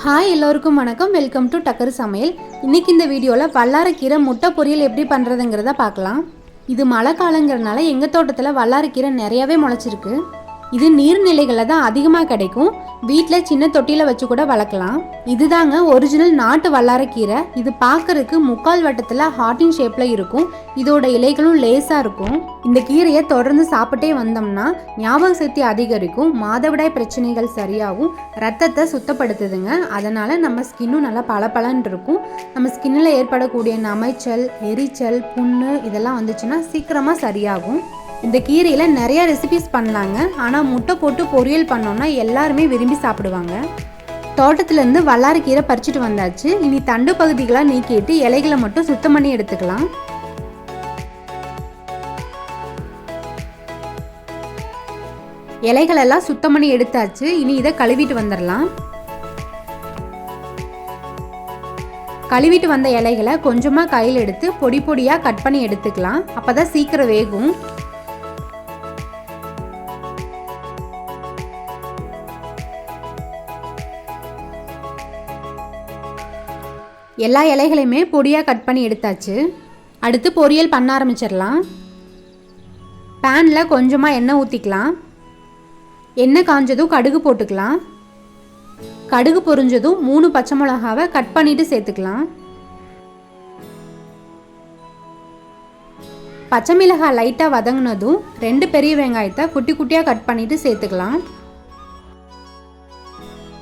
Hi எல்லோருக்கும் வணக்கம். Welcome to டக்கர் சமையல். இன்றைக்கி இந்த வீடியோவில் வல்லாரக்கீரை முட்டை பொரியல் எப்படி பண்ணுறதுங்கிறத பார்க்கலாம். இது மழை காலங்கிறதுனால எங்கள் தோட்டத்தில் வல்லாரக்கீரை நிறையவே முளைச்சிருக்கு. இது நீர்நிலைகளில் தான் அதிகமாக கிடைக்கும். வீட்டில் சின்ன தொட்டியில் வச்சு கூட வளர்க்கலாம். இதுதாங்க ஒரிஜினல் நாட்டு வல்லாரக்கீரை. இது பார்க்கறதுக்கு முக்கால் வட்டத்தில் ஹார்ட்டின் ஷேப்பில் இருக்கும். இதோட இலைகளும் லேசாக இருக்கும். இந்த கீரையை தொடர்ந்து சாப்பிட்டே வந்தோம்னா ஞாபக சக்தி அதிகரிக்கும், மாதவிடாய் பிரச்சனைகள் சரியாகும், ரத்தத்தை சுத்தப்படுத்துதுங்க. அதனால் நம்ம ஸ்கின்னும் நல்லா பளபளன்னு இருக்கும். நம்ம ஸ்கின்னில் ஏற்படக்கூடிய நமைச்சல், எரிச்சல், புண்ணு இதெல்லாம் வந்துச்சுன்னா சீக்கிரமாக சரியாகும். இந்த கீரையில் நிறைய ரெசிபிஸ் பண்ணலாங்க. ஆனால் முட்டை போட்டு பொரியல் பண்ணோன்னா எல்லாருமே விரும்பி சாப்பிடுவாங்க. தோட்டத்துலேருந்து வல்லாரக்கீரை பறிச்சுட்டு வந்தாச்சு. இனி தண்டு பகுதிகளாக நீக்கிட்டு இலைகளை மட்டும் சுத்தம் பண்ணி எடுத்துக்கலாம். இலைகளெல்லாம் சுத்தம் பண்ணி எடுத்தாச்சு. இனி இதை கழுவிட்டு வந்துடலாம். கழுவிட்டு வந்த இலைகளை கொஞ்சமாக கையில் எடுத்து பொடி பொடியாக கட் பண்ணி எடுத்துக்கலாம். அப்போ தான் சீக்கிரம் வேகும். எல்லா இலைகளையுமே பொடியாக கட் பண்ணி எடுத்தாச்சு. அடுத்து பொரியல் பண்ண ஆரம்பிச்சிடலாம். பேனில் கொஞ்சமாக எண்ணெய் ஊற்றிக்கலாம். எண்ணெய் காஞ்சதும் கடுகு போட்டுக்கலாம். கடுகு பொரிஞ்சதும் 3 பச்சை மிளகாவை கட் பண்ணிட்டு சேர்த்துக்கலாம். பச்சை மிளகாய் லைட்டாக வதங்கினதும் 2 பெரிய வெங்காயத்தை குட்டி குட்டியாக கட் பண்ணிட்டு சேர்த்துக்கலாம்.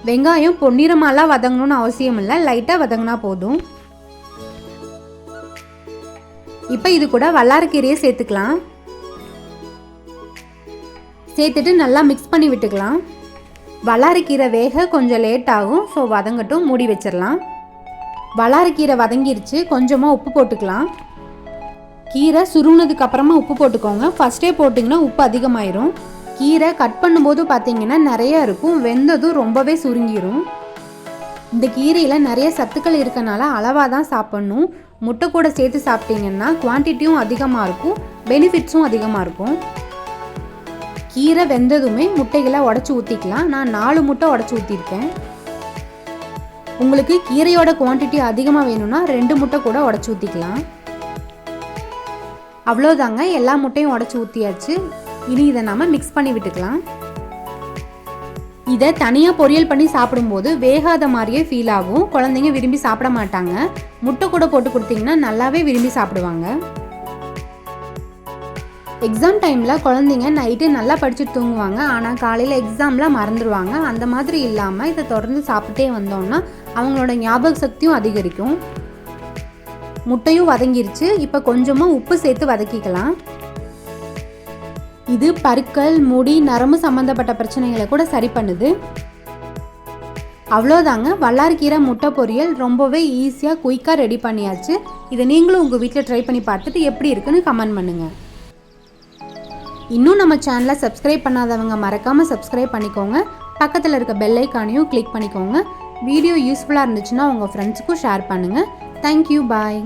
வெங்காயம் பொன்னிறமாலாம் வதங்கணும்னு அவசியம் இல்லை, லைட்டாக வதங்கினா போதும். இப்போ இது கூட வல்லாரக்கீரையை சேர்த்துக்கலாம். சேர்த்துட்டு நல்லா மிக்ஸ் பண்ணி விட்டுக்கலாம். வல்லாரக்கீரை வேக கொஞ்சம் லேட் ஆகும், ஸோ வதங்கட்டும். மூடி வச்சிடலாம். வல்லாரக்கீரை வதங்கிருச்சு. கொஞ்சமாக உப்பு போட்டுக்கலாம். கீரை சுருங்கினதுக்கு அப்புறமா உப்பு போட்டுக்கோங்க. ஃபஸ்ட்டே போட்டிங்கன்னா உப்பு அதிகமாயிரும். கீரை கட் பண்ணும்போது பார்த்தீங்கன்னா நிறையா இருக்கும், வெந்ததும் ரொம்பவே சுருங்கிடும். இந்த கீரையில் நிறைய சத்துக்கள் இருக்கனால அளவாக தான் சாப்பிட்ணும். முட்டை கூட சேர்த்து சாப்பிட்டீங்கன்னா குவான்டிட்டியும் அதிகமாக இருக்கும், பெனிஃபிட்ஸும் அதிகமாக இருக்கும். கீரை வெந்ததுமே முட்டைகளை உடச்சி ஊற்றிக்கலாம். நான் 4 முட்டை உடச்சி ஊற்றிருக்கேன். உங்களுக்கு கீரையோட குவான்டிட்டி அதிகமாக வேணும்னா 2 முட்டை கூட உடச்சி ஊற்றிக்கலாம். அவ்வளோதாங்க, எல்லா முட்டையும் உடச்சி ஊற்றியாச்சு. இனி இதை நம்ம மிக்ஸ் பண்ணி விட்டுக்கலாம். இதை தனியாக பொரியல் பண்ணி சாப்பிடும்போது வேகாத மாதிரியே ஃபீல் ஆகும். குழந்தைங்க விரும்பி சாப்பிட மாட்டாங்க. முட்டை கூட போட்டு கொடுத்தீங்கன்னா நல்லாவே விரும்பி சாப்பிடுவாங்க. எக்ஸாம் டைமில் குழந்தைங்க நைட்டு நல்லா படிச்சுட்டு தூங்குவாங்க, ஆனால் காலையில் எக்ஸாமில் மறந்துடுவாங்க. அந்த மாதிரி இல்லாமல் இதை தொடர்ந்து சாப்பிட்டே வந்தோம்னா அவங்களோட ஞாபக சக்தியும் அதிகரிக்கும். முட்டையும் வதங்கிருச்சு. இப்போ கொஞ்சமாக உப்பு சேர்த்து வதக்கிக்கலாம். இது பருக்கள், முடி, நரம்பு சம்மந்தப்பட்ட பிரச்சனைகளை கூட சரி பண்ணுது. அவ்வளோதாங்க, வல்லாரக்கீரை முட்டை பொரியல் ரொம்பவே ஈஸியாக குயிக்காக ரெடி பண்ணியாச்சு. இதை நீங்களும் உங்கள் வீட்டில் ட்ரை பண்ணி பார்த்துட்டு எப்படி இருக்குன்னு கமெண்ட் பண்ணுங்கள். இன்னும் நம்ம சேனலை சப்ஸ்கிரைப் பண்ணாதவங்க மறக்காமல் சப்ஸ்கிரைப் பண்ணிக்கோங்க. பக்கத்தில் இருக்க பெல் ஐக்கானையும் கிளிக் பண்ணிக்கோங்க. வீடியோ யூஸ்ஃபுல்லாக இருந்துச்சுன்னா உங்கள் ஃப்ரெண்ட்ஸுக்கும் ஷேர் பண்ணுங்கள். தேங்க்யூ, பாய்.